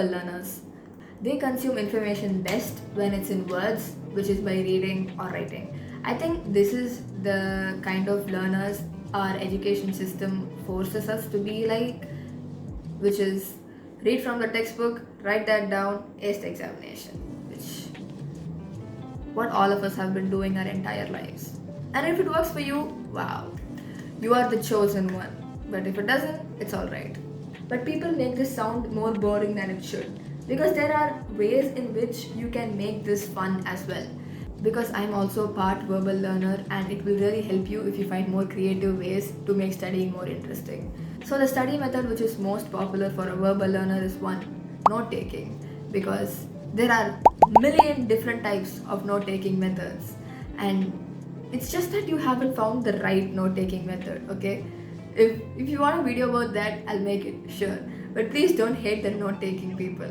verbal learners. They consume information best when it's in words, which is by reading or writing. I think this is the kind of learners our education system forces us to be like, which is read from the textbook, write that down, ace the examination, which what all of us have been doing our entire lives. And if it works for you, wow, you are the chosen one. But if it doesn't, it's alright. But people make this sound more boring than it should, because there are ways in which you can make this fun as well. Because I'm also part verbal learner, and it will really help you if you find more creative ways to make studying more interesting. So the study method which is most popular for a verbal learner is one, note taking, because there are million different types of note taking methods, and it's just that you haven't found the right note taking method. Okay, if you want a video about that, I'll make it, sure, but please don't hate the note taking people.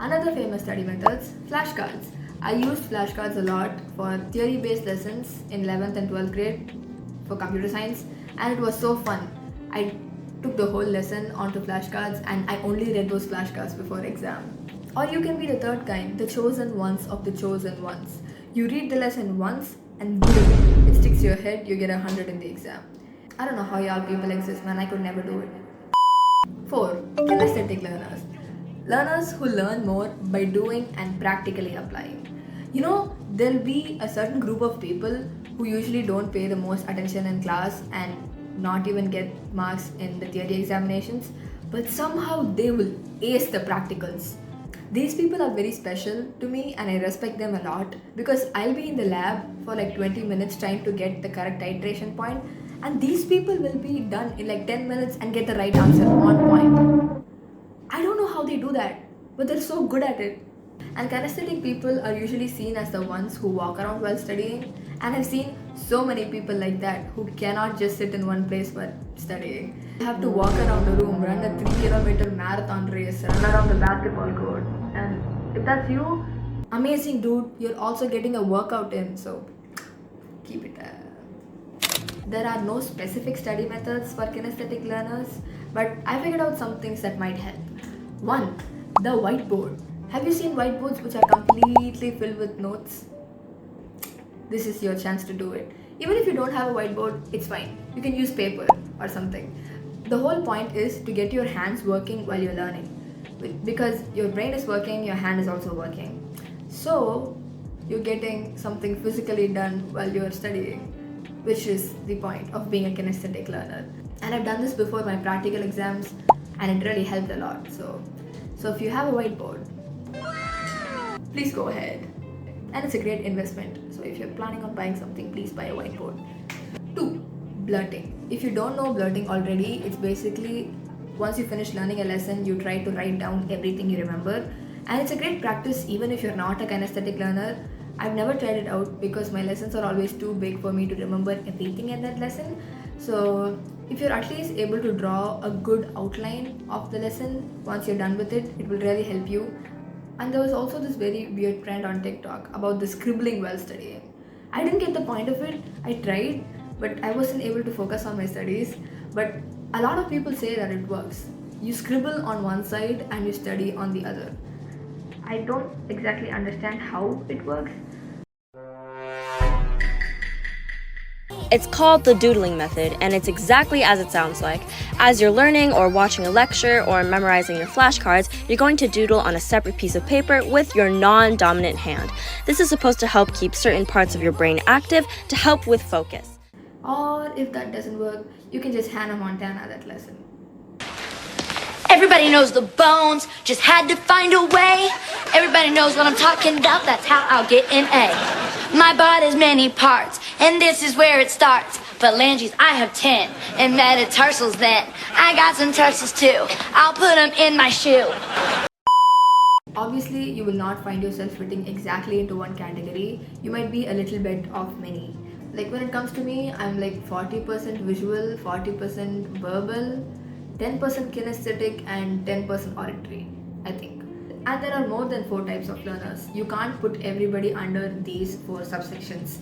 Another famous study methods, flashcards. I used flashcards a lot for theory-based lessons in 11th and 12th grade for computer science, and it was so fun. I took the whole lesson onto flashcards, and I only read those flashcards before exam. Or you can be the third kind, the chosen ones of the chosen ones. You read the lesson once and boom, it sticks to your head, you get 100 in the exam. I don't know how y'all people exist, man, I could never do it. 4. Kinesthetic learners. Learners who learn more by doing and practically applying. You know, there'll be a certain group of people who usually don't pay the most attention in class and not even get marks in the theory examinations, but somehow they will ace the practicals. These people are very special to me, and I respect them a lot, because I'll be in the lab for like 20 minutes trying to get the correct iteration point, and these people will be done in like 10 minutes and get the right answer on point. I don't know how they do that, but they're so good at it. And kinesthetic people are usually seen as the ones who walk around while studying, and I've seen so many people like that who cannot just sit in one place while studying. They have to walk around the room, run a 3-kilometer marathon race, run around the basketball court. And if that's you, amazing dude, you're also getting a workout in, so keep it up. There are no specific study methods for kinesthetic learners, but I figured out some things that might help. 1. The whiteboard. Have you seen whiteboards which are completely filled with notes? This is your chance to do it. Even if you don't have a whiteboard, it's fine. You can use paper or something. The whole point is to get your hands working while you're learning. Because your brain is working, your hand is also working. So, you're getting something physically done while you're studying, which is the point of being a kinesthetic learner. And I've done this before my practical exams, and it really helped a lot. So if you have a whiteboard, please go ahead. And it's a great investment. So if you're planning on buying something, please buy a whiteboard. 2. Blurting. If you don't know blurting already, it's basically once you finish learning a lesson, you try to write down everything you remember. And it's a great practice even if you're not a kinesthetic learner. I've never tried it out because my lessons are always too big for me to remember everything in that lesson. So if you're at least able to draw a good outline of the lesson once you're done with it, it will really help you. And there was also this very weird trend on TikTok about the scribbling while studying. I didn't get the point of it. I tried, but I wasn't able to focus on my studies. But a lot of people say that it works. You scribble on one side and you study on the other. I don't exactly understand how it works. It's called the doodling method, and it's exactly as it sounds like. As you're learning or watching a lecture or memorizing your flashcards, you're going to doodle on a separate piece of paper with your non-dominant hand. This is supposed to help keep certain parts of your brain active to help with focus. Or if that doesn't work, you can just Hannah Montana that lesson. Everybody knows the bones, just had to find a way. Everybody knows what I'm talking about, that's how I'll get an A. My body's many parts, and this is where it starts. Phalanges, I have 10, and metatarsals then. I got some tarsals too, I'll put them in my shoe. Obviously, you will not find yourself fitting exactly into one category. You might be a little bit of many. Like when it comes to me, I'm like 40% visual, 40% verbal, 10% kinesthetic, and 10% auditory, I think. And there are more than 4 types of learners. You can't put everybody under these 4 subsections.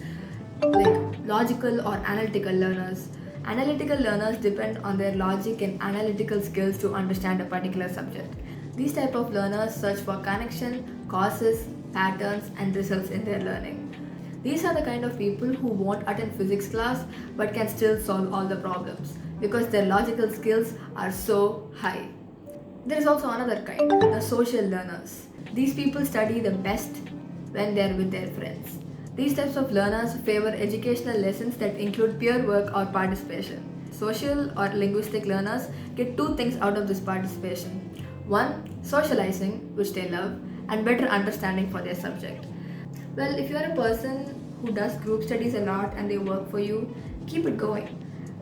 Like logical or analytical learners. Analytical learners depend on their logic and analytical skills to understand a particular subject. These type of learners search for connection, causes, patterns, and results in their learning. These are the kind of people who won't attend physics class but can still solve all the problems because their logical skills are so high. There is also another kind, the social learners. These people study the best when they are with their friends. These types of learners favor educational lessons that include peer work or participation. Social or linguistic learners get two things out of this participation. One, socializing, which they love, and better understanding for their subject. Well, if you are a person who does group studies a lot and they work for you, keep it going.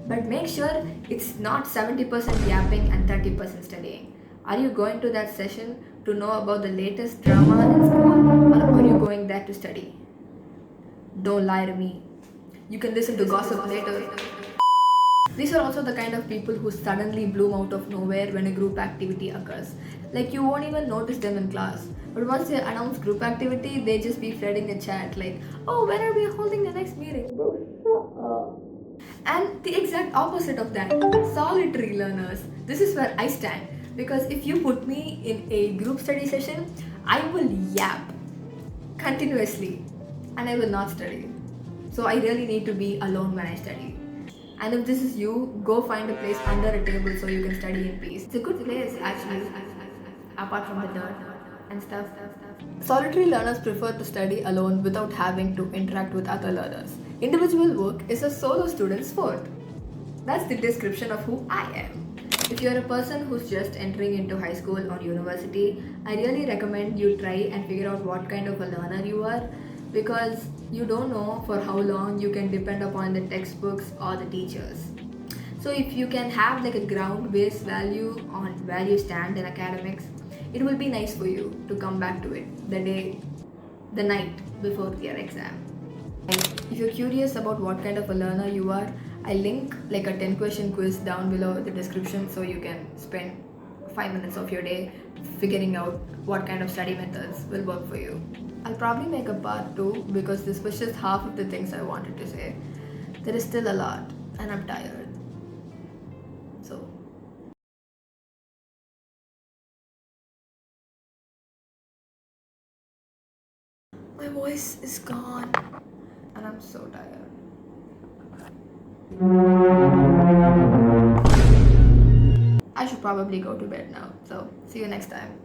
But make sure it's not 70% yapping and 30% studying. Are you going to that session to know about the latest drama in school, or are you going there to study? Don't lie to me. You can listen to gossip later. These are also the kind of people who suddenly bloom out of nowhere when a group activity occurs. Like you won't even notice them in class. But once they announce group activity, they just be flooding the chat like, oh, when are we holding the next meeting? Bro, shut up. And the exact opposite of that, solitary learners. This is where I stand. Because if you put me in a group study session, I will yap continuously and I will not study. So I really need to be alone when I study. And if this is you, go find a place under a table so you can study in peace. It's a good place actually, apart from the dirt and stuff. Solitary learners prefer to study alone without having to interact with other learners. Individual work is a solo student sport. That's the description of who I am. If you're a person who's just entering into high school or university, I really recommend you try and figure out what kind of a learner you are, because you don't know for how long you can depend upon the textbooks or the teachers. So if you can have like a ground-based value on where you stand in academics, it will be nice for you to come back to it the night before your exam. If you're curious about what kind of a learner you are, I link like a 10-question quiz down below in the description so you can spend 5 minutes of your day figuring out what kind of study methods will work for you. I'll probably make a part 2 because this was just half of the things I wanted to say. There is still a lot and I'm tired. So my voice is gone and I'm so tired. I should probably go to bed now. So see you next time.